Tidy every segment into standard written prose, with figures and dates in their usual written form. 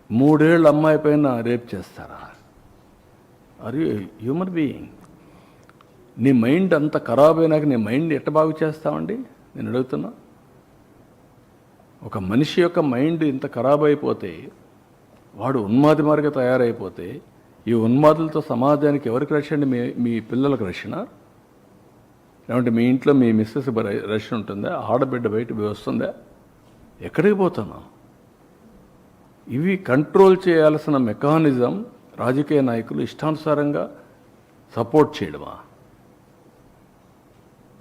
3 ఏళ్ళ అమ్మాయి పైన రేప్ చేస్తారా? Are you human being? నీ మైండ్ అంత ఖరాబ్ అయినాక నీ మైండ్ ఎట్ట బాగు చేస్తామండి నేను అడుగుతున్నా. ఒక మనిషి యొక్క మైండ్ ఇంత ఖరాబ్ అయిపోతే, వాడు ఉన్మాది మార్గ తయారైపోతే, ఈ ఉన్మాదులతో సమాజానికి ఎవరికి రక్షణ? మీ పిల్లలకు రక్షణ? లేదంటే మీ ఇంట్లో మీ మిస్సెస్ రక్షణ ఉంటుందా? ఆడబిడ్డ బయట వస్తుందా? ఎక్కడికి పోతున్నాం? ఇవి కంట్రోల్ చేయాల్సిన మెకానిజం రాజకీయ నాయకులు ఇష్టానుసారంగా సపోర్ట్ చేయడమా?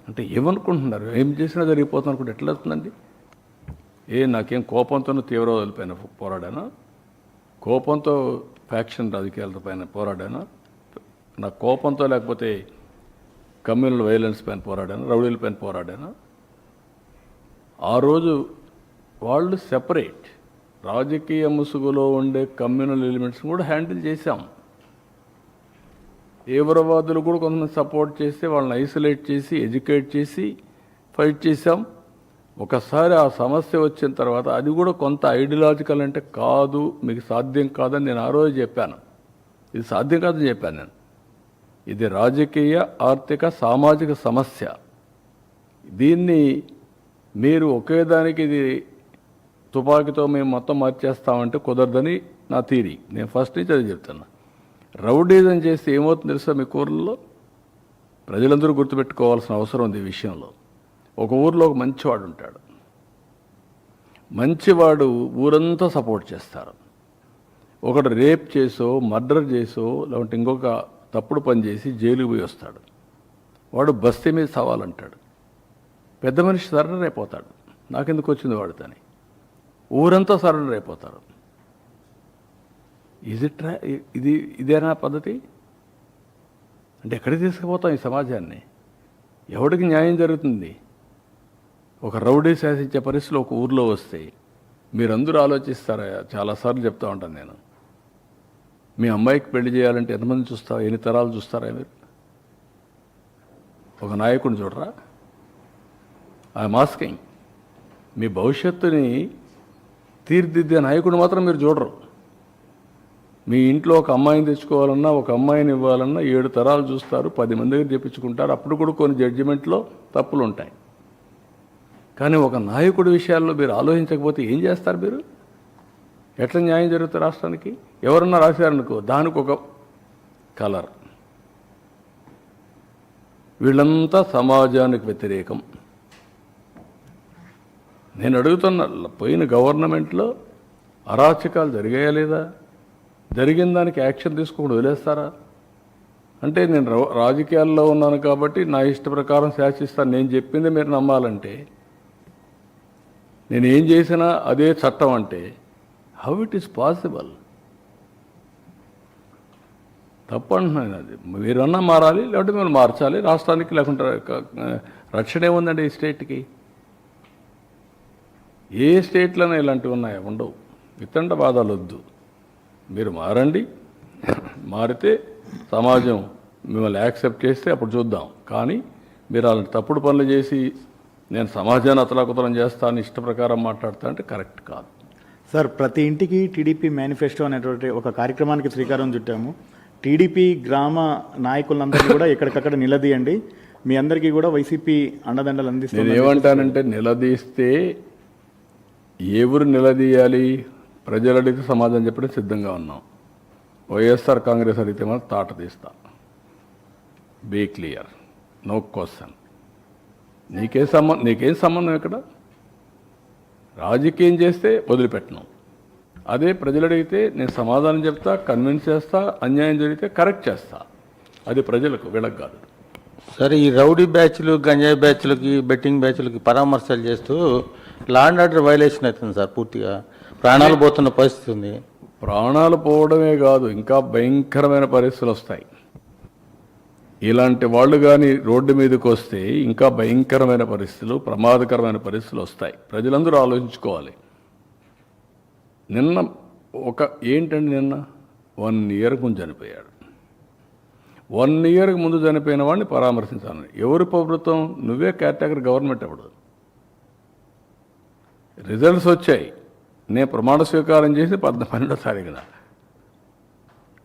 అంటే ఏమనుకుంటున్నారు? ఏం చేసినా జరిగిపోతుంది అనుకుంటే ఎట్లా అవుతుందండి? నాకేం కోపంతోనూ తీవ్రవాదుల పైన పోరాడానా? కోపంతో ఫ్యాక్షన్ రాజకీయాల పైన పోరాడానా? నా కోపంతో లేకపోతే కమ్యూనల్ వైలెన్స్ పైన పోరాడానా? రౌడీల పైన పోరాడానా? ఆ రోజు వాళ్ళు సెపరేట్. రాజకీయ ముసుగులో ఉండే కమ్యూనల్ ఎలిమెంట్స్ని కూడా హ్యాండిల్ చేశాం. తీవ్రవాదులు కూడా కొంతమంది సపోర్ట్ చేస్తే వాళ్ళని ఐసోలేట్ చేసి ఎడ్యుకేట్ చేసి ఫైట్ చేశాం. ఒకసారి ఆ సమస్య వచ్చిన తర్వాత అది కూడా కొంత ఐడియాలజికల్ అంటే కాదు, మీకు సాధ్యం కాదని నేను ఆ రోజు చెప్పాను. ఇది సాధ్యం కాదని చెప్పాను నేను. ఇది రాజకీయ, ఆర్థిక, సామాజిక సమస్య. దీన్ని మీరు ఒకేదానికి ఇది తుపాకీతో మేము మొత్తం మార్చేస్తామంటే కుదరదని నా థీరీ. నేను ఫస్ట్ నుంచి అది చెప్తున్నా. రౌడీజం చేస్తే ఏమవుతుంది తెలుసా? మీ ఊర్లలో ప్రజలందరూ గుర్తుపెట్టుకోవాల్సిన అవసరం ఉంది ఈ విషయంలో. ఒక ఊరిలో ఒక మంచివాడు ఉంటాడు. మంచివాడు ఊరంతా సపోర్ట్ చేస్తారు. ఒకడు రేప్ చేసో, మర్డర్ చేసో, లేదంటే ఇంకొక తప్పుడు పని చేసి జైలుకి పోయి వస్తాడు. వాడు బస్తీ మీద సవాలంటాడు. పెద్ద మనిషి సరెండర్ అయిపోతాడు. నాకెందుకు వచ్చింది వాడితోని? ఊరంతా సరెండర్ అయిపోతారు. ఇదేనా పద్ధతి? అంటే ఎక్కడికి తీసుకుపోతాం ఈ సమాజాన్ని? ఎవడికి న్యాయం జరుగుతుంది? ఒక రౌడీ శాసించే పరిస్థితులు ఒక ఊర్లో వస్తే మీరందరూ ఆలోచిస్తారా? చాలాసార్లు చెప్తా ఉంటాను నేను. మీ అమ్మాయికి పెళ్లి చేయాలంటే ఎంతమంది చూస్తారా? ఎన్ని తరాలు చూస్తారా మీరు? ఒక నాయకుడిని చూడరా? I'm asking. మీ భవిష్యత్తుని తీర్చిదిద్దే నాయకుడు మాత్రం మీరు చూడరు. మీ ఇంట్లో ఒక అమ్మాయిని తెచ్చుకోవాలన్నా, ఒక అమ్మాయిని ఇవ్వాలన్నా 7 తరాలు చూస్తారు, 10 మంది దగ్గర చెప్పించుకుంటారు. అప్పుడు కూడా కొన్ని జడ్జిమెంట్లో తప్పులు ఉంటాయి. కానీ ఒక నాయకుడి విషయాల్లో మీరు ఆలోచించకపోతే ఏం చేస్తారు మీరు? ఎట్లా న్యాయం జరుగుతుంది రాష్ట్రానికి? ఎవరన్నా రాశారనుకో, దానికి ఒక కలర్. వీళ్ళంతా సమాజానికి వ్యతిరేకం. నేను అడుగుతున్న, పోయిన గవర్నమెంట్లో అరాచకాలు జరిగాయా లేదా? జరిగిన దానికి యాక్షన్ తీసుకోకుండా వదిలేస్తారా? అంటే నేను రాజకీయాల్లో ఉన్నాను కాబట్టి నా ఇష్ట ప్రకారం శాసిస్తాను, నేను చెప్పింది మీరు నమ్మాలంటే, నేను ఏం చేసినా అదే చట్టం అంటే హౌ ఇట్ ఈస్ పాసిబుల్? తప్పు అంటున్నాను. అది మీరన్నా మారాలి, లేకపోతే మీరు మార్చాలి రాష్ట్రానికి. లేకుంటే రక్షణ ఏముందండి ఈ స్టేట్కి? ఏ స్టేట్లోనే ఇలాంటివి ఉన్నాయా? ఉండవు. వితండ బాధలు వద్దు. మీరు మారండి. మారితే సమాజం మిమ్మల్ని యాక్సెప్ట్ చేస్తే అప్పుడు చూద్దాం. కానీ మీరు అలాంటి తప్పుడు పనులు చేసి నేను సమాజాన్ని అతలాకుతలం చేస్తాను, ఇష్ట ప్రకారం మాట్లాడతా అంటే కరెక్ట్ కాదు సార్. ప్రతి ఇంటికి టీడీపీ మేనిఫెస్టో అనేటువంటి ఒక కార్యక్రమానికి శ్రీకారం చుట్టాము. టీడీపీ గ్రామ నాయకులందరినీ కూడా ఎక్కడికక్కడ నిలదీయండి. మీ అందరికీ కూడా వైసీపీ అండదండలు అందిస్తుంది. నేను ఏమంటానంటే, నిలదీస్తే ఏ ఊరు నిలదీయాలి? ప్రజలు అడిగితే సమాధానం చెప్పడం సిద్ధంగా ఉన్నాం. వైఎస్ఆర్ కాంగ్రెస్ అడిగితే మనం తాట తీస్తా. Be clear, no question. నీకేం సంబంధం ఇక్కడ? రాజకీయం చేస్తే వదిలిపెట్టను. అదే ప్రజలు అడిగితే నేను సమాధానం చెప్తా, కన్విన్స్ చేస్తా, అన్యాయం జరిగితే కరెక్ట్ చేస్తా. అది ప్రజలకు, వీళ్ళకి కాదు. సరే, ఈ రౌడీ బ్యాచ్లు, గంజాయి బ్యాచ్లకి, బెట్టింగ్ బ్యాచ్లకి పరామర్శలు చేస్తూ లా అండ్ ఆర్డర్ వైలేషన్ అవుతుంది సార్. పూర్తిగా ప్రాణాలు పోతున్న పరిస్థితి ఉంది. ప్రాణాలు పోవడమే కాదు, ఇంకా భయంకరమైన పరిస్థితులు వస్తాయి. ఇలాంటి వాళ్ళు కానీ రోడ్డు మీదకి వస్తే ఇంకా భయంకరమైన పరిస్థితులు, ప్రమాదకరమైన పరిస్థితులు వస్తాయి. ప్రజలందరూ ఆలోచించుకోవాలి. నిన్న ఏంటండి, నిన్న 1 ఇయర్ ముందు చనిపోయాడు. 1 ఇయర్కి ముందు చనిపోయిన వాడిని పరామర్శించాలని ఎవరు ప్రభుత్వం? నువ్వే కేటగిరీ గవర్నమెంట్. అప్పుడు రిజల్ట్స్ వచ్చాయి. నేను ప్రమాణ స్వీకారం చేసి 12వ తారీఖున,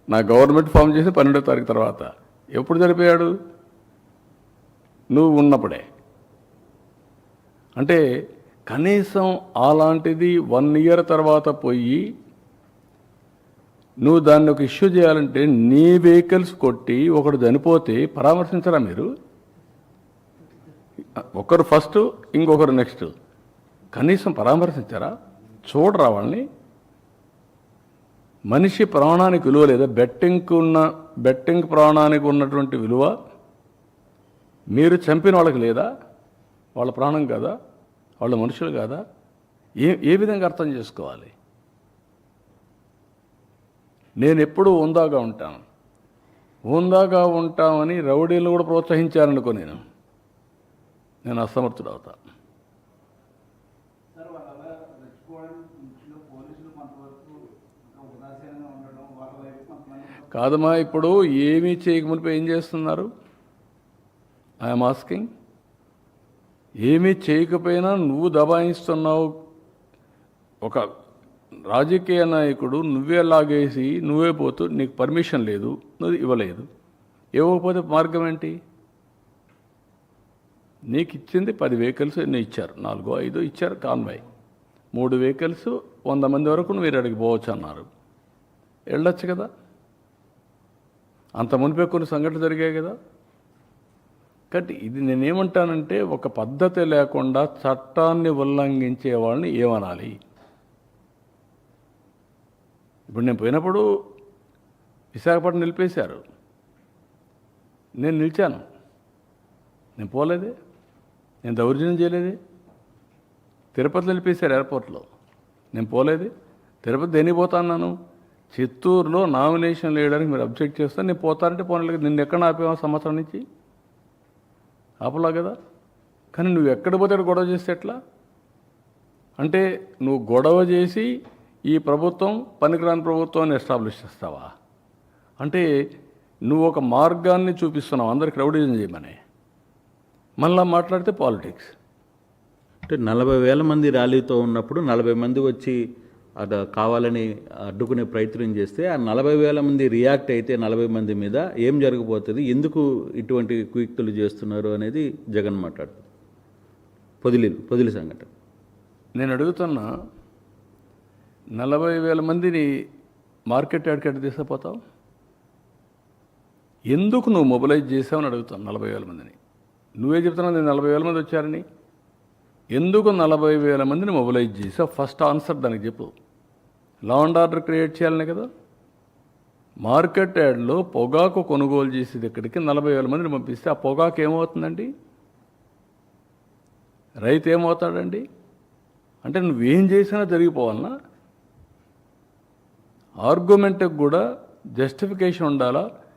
నా గవర్నమెంట్ ఫామ్ చేసి 12వ తారీఖు తర్వాత. ఎప్పుడు చనిపోయాడు? నువ్వు ఉన్నప్పుడే. అంటే కనీసం అలాంటిది 1 ఇయర్ తర్వాత పోయి నువ్వు దాన్ని ఒక ఇష్యూ చేయాలంటే నీ వెహికల్స్ కొట్టి ఒకడు చనిపోతే పరామర్శించరా మీరు? ఒకరు ఫస్ట్, ఇంకొకరు నెక్స్ట్. కనీసం పరామర్శించారా? చూడరా వాళ్ళని? మనిషి ప్రాణానికి విలువ లేదా? బెట్టింగ్ ప్రాణానికి ఉన్నటువంటి విలువ మీరు చంపిన వాళ్ళకి లేదా? వాళ్ళ ప్రాణం కాదా? వాళ్ళ మనుషులు కాదా? ఏ విధంగా అర్థం చేసుకోవాలి? నేను ఎప్పుడూ హుందాగా ఉంటాను. హుందాగా ఉంటామని రౌడీలు కూడా ప్రోత్సహించారనుకో, నేను అసమర్థుడు అవుతా. కాదమ్మా, ఇప్పుడు ఏమీ చేయకమునిపై ఏం చేస్తున్నారు? I'm asking. ఏమీ చేయకపోయినా నువ్వు దబాయిస్తున్నావు. ఒక రాజకీయ నాయకుడు నువ్వే లాగేసి నువ్వే పోతూ నీకు పర్మిషన్ లేదు, నువ్వు ఇవ్వలేదు. ఇవ్వకపోతే మార్గం ఏంటి? నీకు ఇచ్చింది 10 వెహికల్స్ ఎన్నో ఇచ్చారు, 4 5 ఇచ్చారు కాన్వాయ్. 3 వెహికల్స్ 100 మంది వరకు నువ్వు అడిగి పోవచ్చు అన్నారు. వెళ్ళొచ్చు కదా? అంత మునిపే కొన్ని సంఘటనలు జరిగాయి కదా. కాబట్టి ఇది నేనేమంటానంటే, ఒక పద్ధతి లేకుండా చట్టాన్ని ఉల్లంఘించే వాళ్ళని ఏమనాలి? ఇప్పుడు నేను పోయినప్పుడు విశాఖపట్నం నిలిపేశారు, నేను నిలిచాను. నేను పోలేదే, నేను దౌర్జన్యం చేయలేదే. తిరుపతి నిలిపేశారు ఎయిర్పోర్ట్లో, నేను పోలేదే. తిరుపతి దేనికి పోతా అన్నాను? చిత్తూరులో నామినేషన్ వేయడానికి మీరు అబ్జెక్ట్ చేస్తే నేను పోతానంటే పోనలేదు. నిన్ను ఎక్కడ ఆపేవా? సంవత్సరం నుంచి ఆపలా కదా. కానీ నువ్వు ఎక్కడ పోతే గొడవ చేస్తే ఎట్లా? అంటే నువ్వు గొడవ చేసి ఈ ప్రభుత్వం పనికిరాని ప్రభుత్వాన్ని ఎస్టాబ్లిష్ చేస్తావా? అంటే నువ్వు ఒక మార్గాన్ని చూపిస్తున్నావు అందరికి రౌడీజం చేయమని. మళ్ళా మాట్లాడితే పాలిటిక్స్. అంటే 40,000 మంది ర్యాలీతో ఉన్నప్పుడు 40 మంది వచ్చి అది కావాలని అడ్డుకునే ప్రయత్నం చేస్తే ఆ 40,000 మంది రియాక్ట్ అయితే 40 మంది మీద ఏం జరగబోతుంది, ఎందుకు ఇటువంటి కుయుక్తులు చేస్తున్నారు అనేది జగన్ మాట్లాడుతుంది. పొదిలి సంఘటన నేను అడుగుతున్నా, 40,000 మందిని మార్కెట్ యార్డ్కి తీసుకుపోతావు? ఎందుకు నువ్వు మొబిలైజ్ చేసావని అడుగుతాను. 40,000 మందిని నువ్వే చెప్తున్నావు, నేను 40,000 మంది వచ్చారని. ఎందుకు 40,000 మందిని మొబిలైజ్ చేసావు? ఫస్ట్ ఆన్సర్ దానికి చెప్పు. లా అండ్ ఆర్డర్ క్రియేట్ చేయాలనే కదా. మార్కెట్ యార్డ్లో పొగాకు కొనుగోలు చేసేది ఇక్కడికి 40,000 మందిని పంపిస్తే ఆ పొగాకు ఏమవుతుందండి? రైతు ఏమవుతాడండి? అంటే నువ్వేం చేసినా జరిగిపోవాలన్నా? ఆర్గ్యుమెంట్కి కూడా జస్టిఫికేషన్ ఉండాలా?